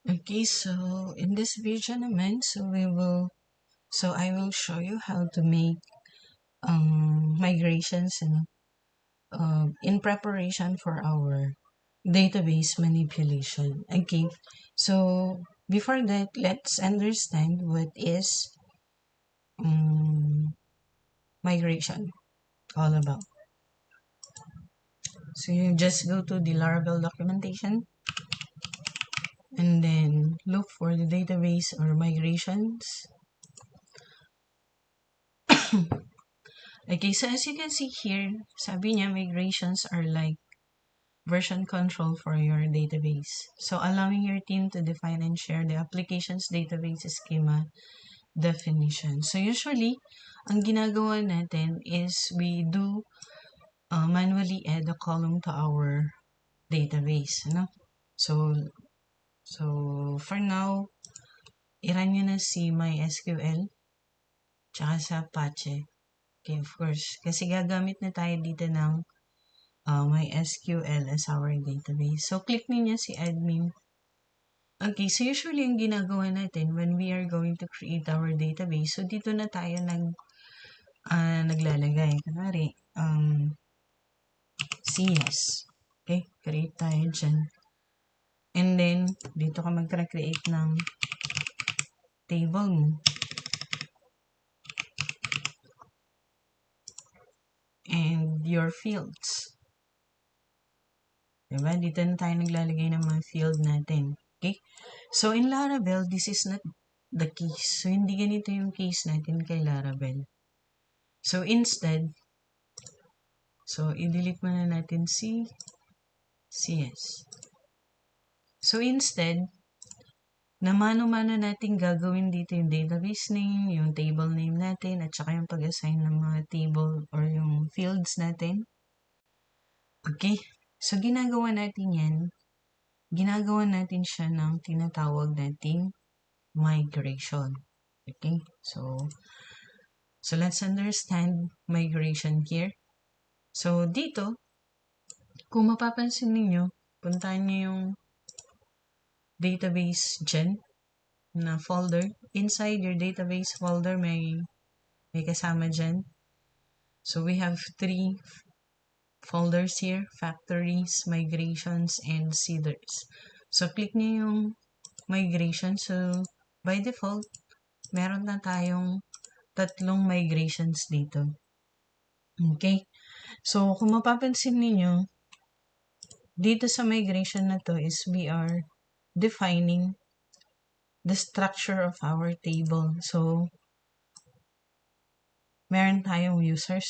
Okay, so in this video naman, I will show you how to make migrations in preparation for our database manipulation. Okay, so before that, let's understand what is migration all about. So you just go to the Laravel documentation and then look for the database or migrations. Okay, so as you can see here, sabi niya migrations are like version control for your database. So allowing your team to define and share the application's database schema definition. So usually, ang ginagawa natin is we do manually add a column to our database. No? So for now, i-run nyo na si MySQL tsaka sa Apache. Okay, of course. Kasi gagamit na tayo dito ng MySQL as our database. So, click niyo si admin. Okay, so usually yung ginagawa natin when we are going to create our database, so dito na tayo naglalagay. Kunwari, CS. Okay, create tayo dyan. And then, dito ka mag-create ng table mo. And your fields. Diba? Dito na tayo naglalagay ng mga field natin. Okay? So, in Laravel, this is not the case. So, hindi ganito yung case natin kay Laravel. So, instead, i-delete muna natin si CS. So, instead, na mano-mano natin gagawin dito yung database name, yung table name natin, at saka yung pag-assign ng mga table or yung fields natin. Okay? So, ginagawa natin siya ng tinatawag nating migration. Okay? So let's understand migration here. So, dito, kung mapapansin ninyo, puntahan nyo yung database dyan na folder. Inside your database folder, may kasama dyan. So, we have 3 folders here, factories, migrations, and seeders. So, click nyo yung migration. So, by default, meron na tayong 3 migrations dito. Okay? So, kung mapapansin niyo, dito sa migration na to is we are defining the structure of our table. So, meron tayong users.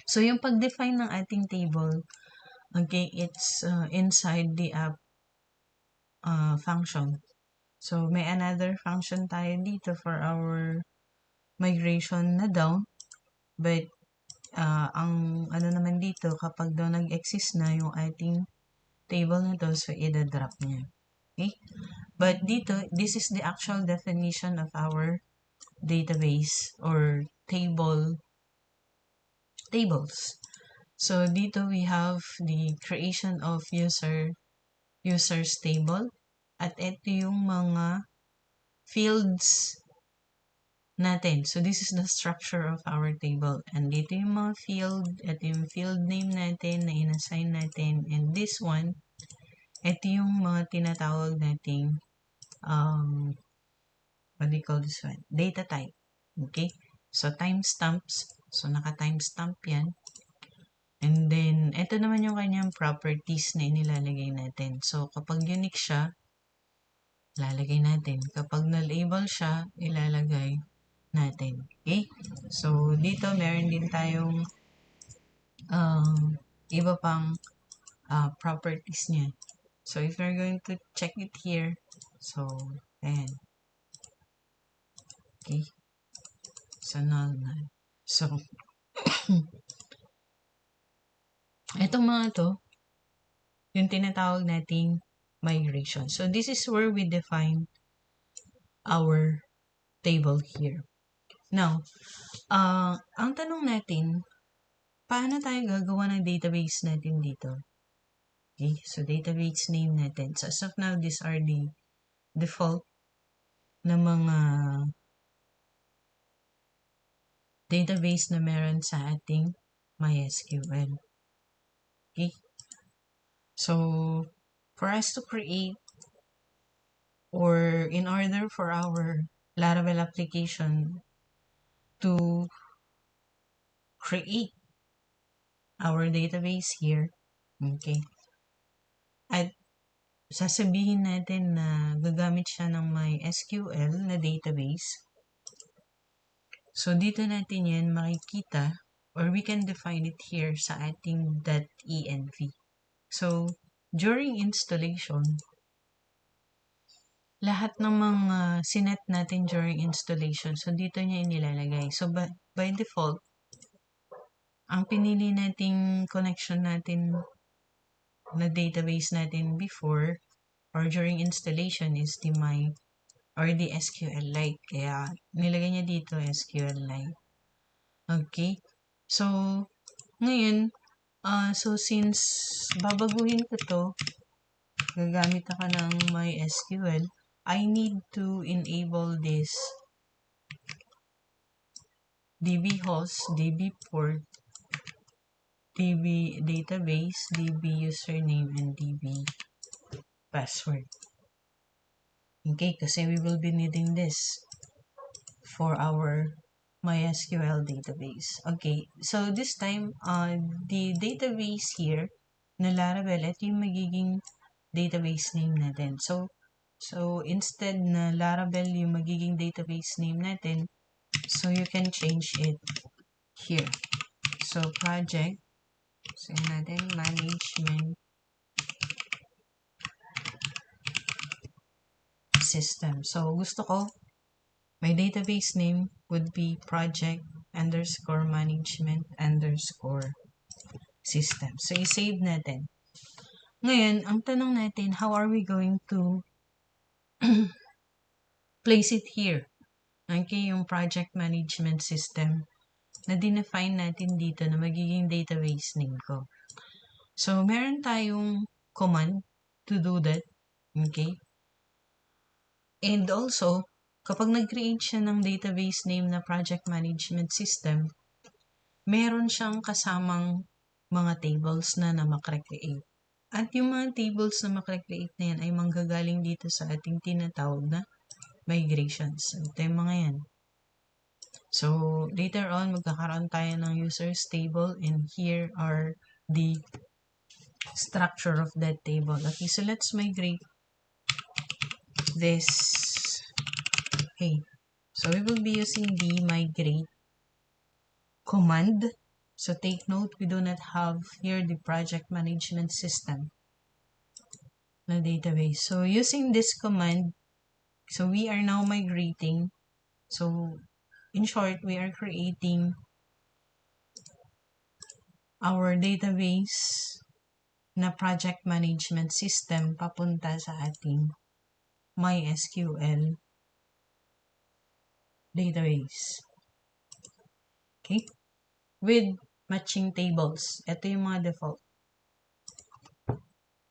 So, yung pag-define ng ating table, okay, it's inside the app function. So, may another function tayo dito for our migration na down. But, ang ano naman dito, kapag daw nag-exist na yung ating table na to, so i-drop niya. Okay? But dito, this is the actual definition of our database or tables. So, dito we have the creation of users table. At ito yung mga fields natin. So, this is the structure of our table. And dito yung mga field, ito yung field name natin na inassign natin. And this one, ito yung mga tinatawag nating what do you call this one? Data type. Okay? So, timestamps. So, naka-timestamp yan. And then, ito naman yung kanyang properties na inilalagay natin. So, kapag unique siya, lalagay natin. Kapag na-label siya, ilalagay natin. Okay? So, dito meron din tayong iba pang properties niya. So, if you're going to check it here, so, ayan. Okay? So, null. So, etong mga to, yung tinatawag nating migration. So, this is where we define our table here. Now, ang tanong natin, paano tayo gagawa ng database natin dito? Okay, so database name natin. So as of now, these are the default na mga database na meron sa ating MySQL. Okay, so for us to create, or in order for our Laravel application to create our database here, okay, at sasabihin natin na gagamit siya ng MySQL na database. So, dito natin yan makikita, or we can define it here sa ating .env. So, during installation, lahat ng mga sinet natin during installation, so dito niya inilalagay. So, by default, ang pinili nating connection natin na database natin before or during installation is the SQLite. Kaya, nilagay niya dito SQLite. Okay. So, ngayon, so since babaguhin ko to, gagamit ako ng MySQL, I need to enable this DB host, DB port, DB database, DB username, and DB password. Okay, kasi we will be needing this for our MySQL database. Okay, so this time, the database here na Laravel, ito yung magiging database name natin. So instead na Laravel yung magiging database name natin, so you can change it here. So project, so natin management system. So gusto ko, my database name would be project_management_system. So, i-save natin. Ngayon, ang tanong natin, how are we going to place it here? Okay, yung project management system na dinefine natin dito na magiging database name ko. So, meron tayong command to do that. Okay? And also, kapag nag-create siya ng database name na project management system, meron siyang kasamang mga tables na makre-create. At yung mga tables na makre-create na yan ay manggagaling dito sa ating tinatawag na migrations. Ito yung mga yan. So, later on, magkakaroon tayo ng users table and here are the structure of that table. Okay, so let's migrate this. Okay, so we will be using the migrate command. So take note, we do not have here the project management system na database. So using this command, so we are now migrating. So in short, we are creating our database na project management system papunta sa ating MySQL database. Okay? With matching tables. Ito yung mga default.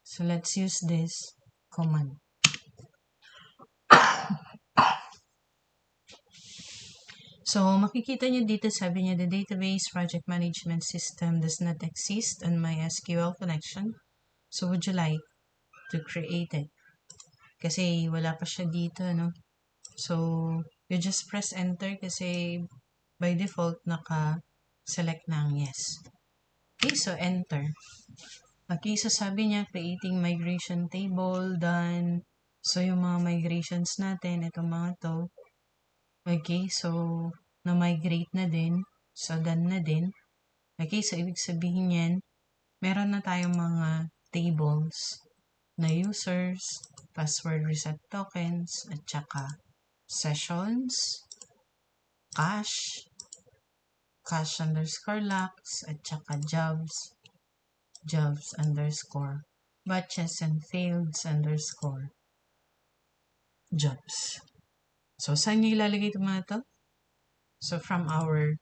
So let's use this command. So, makikita nyo dito, sabi niya, the database project management system does not exist on MySQL connection. So, would you like to create it? Kasi wala pa siya dito, no? So, you just press enter kasi by default, naka-select na ang yes. Okay, so enter. Okay, so sabi niya, creating migration table, done. So, yung mga migrations natin, itong mga to. Okay, so, na-migrate na din. So, done na din. Okay, so, ibig sabihin yan, meron na tayong mga tables na users, password reset tokens, at saka sessions, cache underscore locks, at saka jobs underscore batches, and fields underscore jobs. So, saan nyo ilalagay ito mga to? So, from our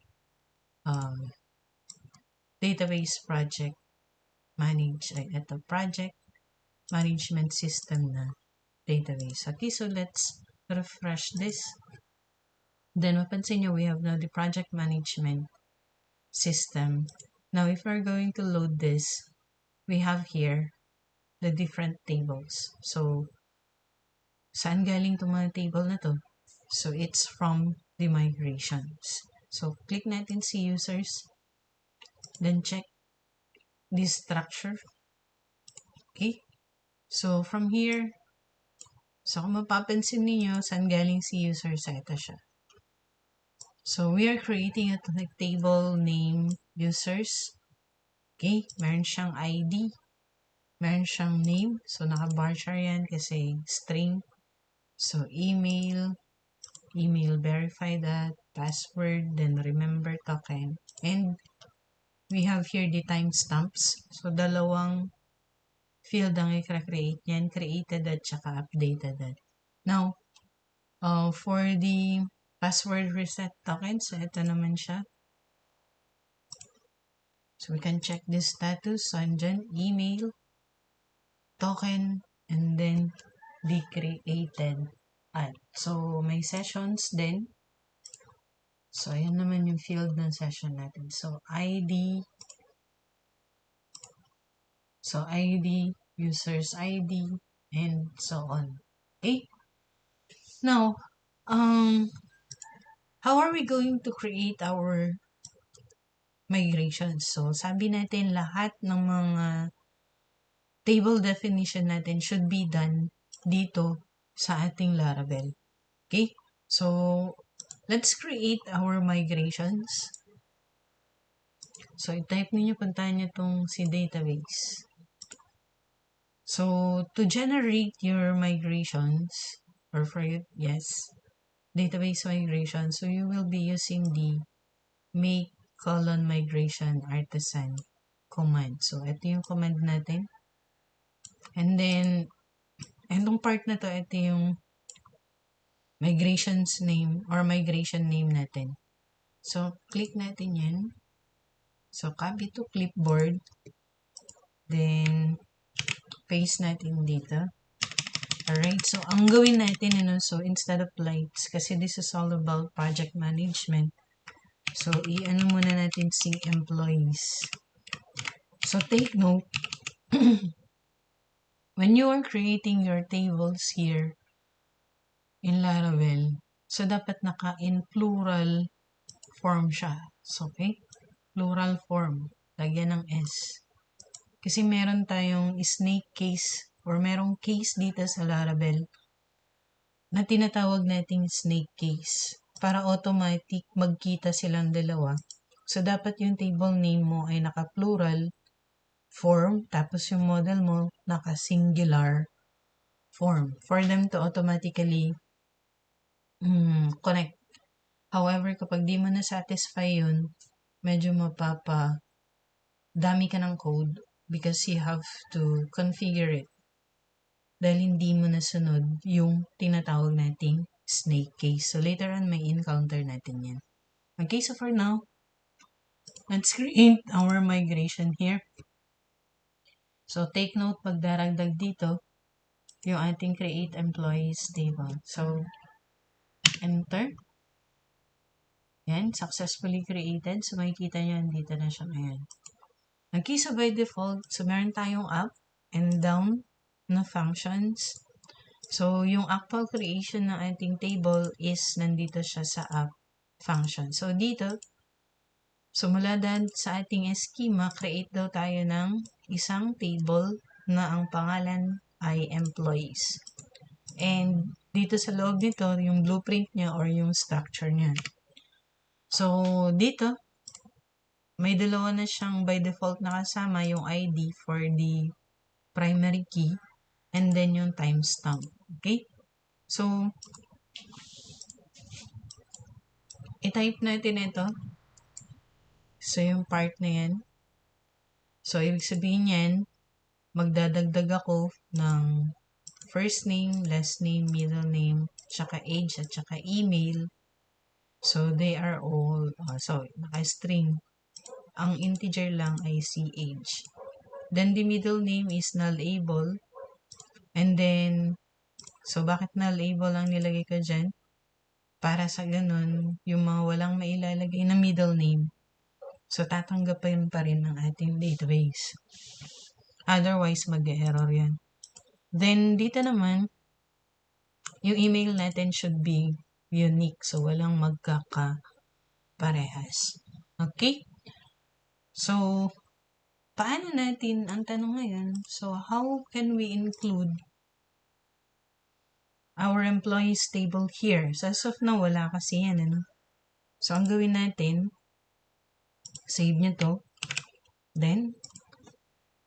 database project project management system na database. Okay, so let's refresh this. Then mapansin nyo, we have now the project management system. Now, if we're going to load this, we have here the different tables. So, saan galing itong mga table na to? So, it's from the migrations. So, click natin si users. Then, check this structure. Okay? So, from here, so kung mapapansin niyo, saan galing si users, ito siya. So, we are creating a table name users. Okay? Meron siyang ID. Meron siyang name. So, naka-bar char yan kasi string. So, email verify that, password, then remember token. And we have here the timestamps. So, dalawang field ang i-create yan. Created at saka updated at. Now, for the password reset token, so ito naman siya. So, we can check this status. So, andyan, email, token, and then the created at. So, may sessions din. So, ayan naman yung field ng session natin. So, ID, user's ID, and so on. Okay? Now, how are we going to create our migrations? So, sabi natin lahat ng mga table definition natin should be done dito sa ating Laravel. Okay? So, let's create our migrations. So, i-type niyo, puntahan niyo itong si database. So, to generate your migrations, or for you, yes, database migration, so you will be using the make migration artisan command. So, ito yung command natin. And then, itong part na to, ito yung migrations name or migration name natin. So, click natin yan. So, copy to clipboard. Then, paste natin dito. Alright, so ang gawin natin, so instead of lights, kasi this is all about project management. So, i-ano muna natin si employees. So, take note, when you are creating your tables here in Laravel, so dapat in plural form siya. So, okay? Plural form. Lagyan ng S. Kasi meron tayong snake case or merong case dito sa Laravel na tinatawag nating snake case para automatic magkita silang dalawa. So, dapat yung table name mo ay naka-plural form tapos yung model mo naka-singular form for them to automatically connect. However, kapag di mo na-satisfy yun, medyo dami ka ng code because you have to configure it dahil hindi mo nasunod yung tinatawag nating snake case. So, later on, may encounter natin yan. Okay, so for now, let's create our migration here. So, take note, pag daragdag dito, yung ating create employees table. So, enter. Yan, successfully created. So, makikita nyo, dito na siya ngayon. Okay, so by default, so meron tayong up and down na functions. So, yung actual creation ng ating table is nandito siya sa up function. So, dito, so mula sa ating schema, create daw tayo ng isang table na ang pangalan ay employees. And dito sa loob dito, yung blueprint niya or yung structure niya. So, dito, may dalawa na siyang by default na kasama, yung ID for the primary key and then yung timestamp. Okay? So, i-type natin ito. So, yung part na yan. So, ibig sabihin yan, magdadagdag ako ng first name, last name, middle name, tsaka age, at tsaka email. So, they are all, naka-string. Ang integer lang ay si age. Then, the middle name is nullable. And then, so bakit na label ang nilagay ko dyan? Para sa ganun, yung mga walang mailalagay na middle name, so tatanggapin pa rin ng ating database. Otherwise, mag-error yan. Then, dito naman, yung email natin should be unique. So, walang magkakaparehas. Okay? So, paano natin, ang tanong ngayon, so how can we include our employees table here? So, as of now, wala kasi yan. Ano? So, ang gawin natin, save nyo to. Then,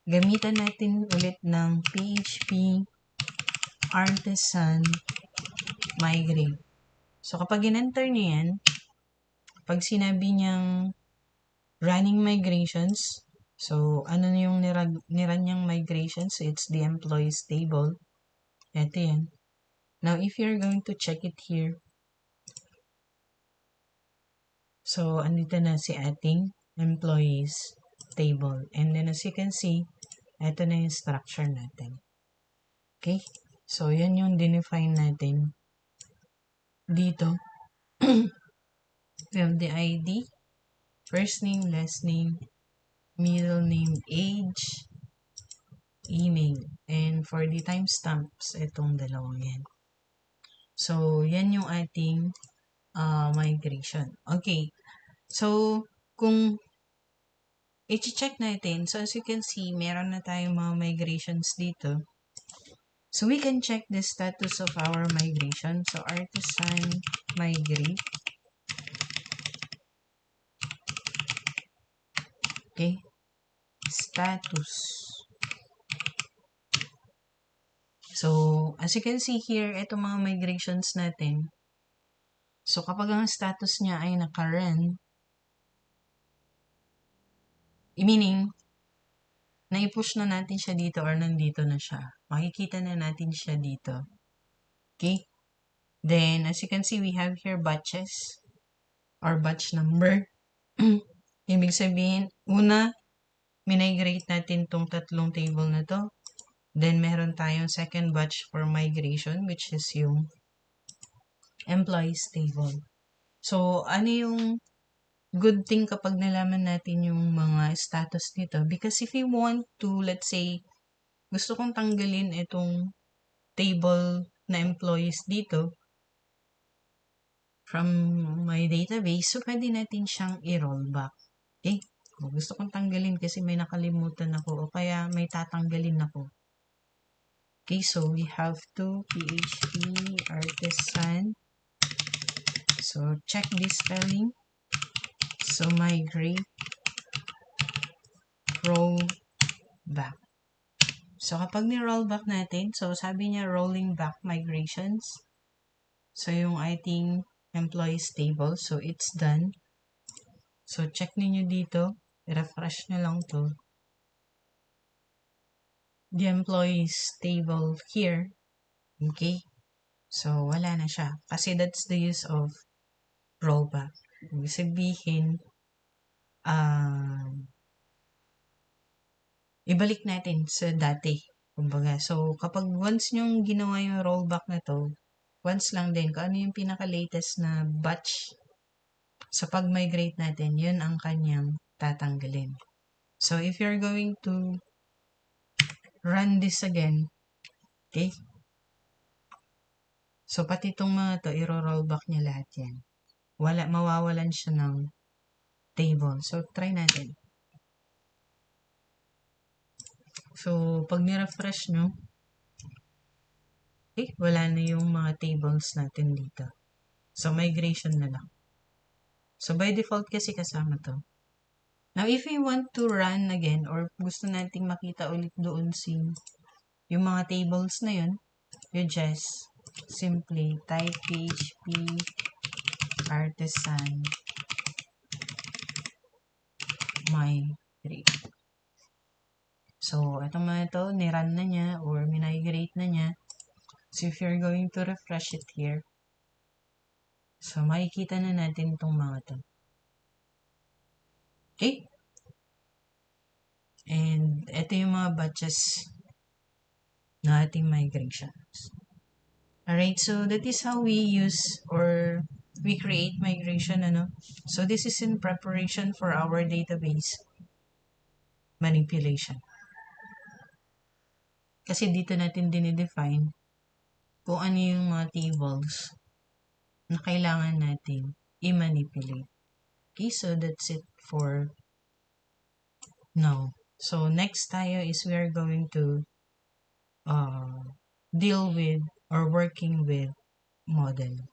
gamitan natin ulit ng PHP artisan migrate. So, kapag in-enter nyo yan, pag sinabi niyang running migrations, so, ano na yung niran niyang migrations? So, it's the employees table. Ito yan. Now, if you're going to check it here, so, andito na si ating employees table. And then, as you can see, ito na yung structure natin. Okay? So, yan yung dinefine natin dito. We have the ID, first name, last name, middle name, age, email. And for the timestamps, itong dalawang yan. So, yan yung ating migration. Okay. So, kung i-check natin, so as you can see, meron na tayong mga migrations dito. So, we can check the status of our migration. So, artisan migrate. Okay. Status. So, as you can see here, itong mga migrations natin. So, kapag ang status niya ay naka-run, meaning, na-push na natin siya dito or nandito na siya. Makikita na natin siya dito. Okay? Then, as you can see, we have here batches or batch number. Ibig sabihin, una, migrate natin tong tatlong table na to. Then, meron tayong second batch for migration, which is yung employees table. So, ano yung good thing kapag nalaman natin yung mga status nito? Because if you want to, let's say, gusto kong tanggalin itong table na employees dito from my database, so pwede natin siyang i-roll back. Okay? Kung gusto kong tanggalin kasi may nakalimutan ako o kaya may tatanggalin ako. Okay, so we have to PHP artisan. So, check this spelling. So, migrate, roll back. So, kapag ni-roll back natin, so sabi niya rolling back migrations. So, yung ating employees table, so it's done. So, check ninyo dito. Refresh nyo lang to. The employees table here. Okay? So, wala na siya. Kasi that's the use of rollback. Ibig sabihin, ibalik natin sa dati. Kumbaga, so kapag once nyong ginawa yung rollback na to, once lang din, kung ano yung pinaka-latest na batch sa pag-migrate natin, yun ang kanyang tatanggalin. So, if you're going to run this again, okay? So, pati itong mga to, i-rollback niya lahat yan. Mawawalan siya ng table. So, try natin. So, pag ni-refresh nyo, okay, wala na yung mga tables natin dito. So, migration na lang. So, by default kasi kasama to. Now, if we want to run again or gusto nating makita ulit doon yung mga tables na yun, you just simply type PHP artisan migrate. So, itong mga ito, nirun na niya or migrate na niya. So, if you're going to refresh it here, so, makikita na natin itong mga ito. Okay? And ito yung mga batches na ating migrations. Alright, so that is how we use or we create migration, So this is in preparation for our database manipulation. Kasi dito natin dinidefine kung ano yung mga tables na kailangan natin i-manipulate. Okay, so that's it for now. So next tayo is we are going to deal with or working with model.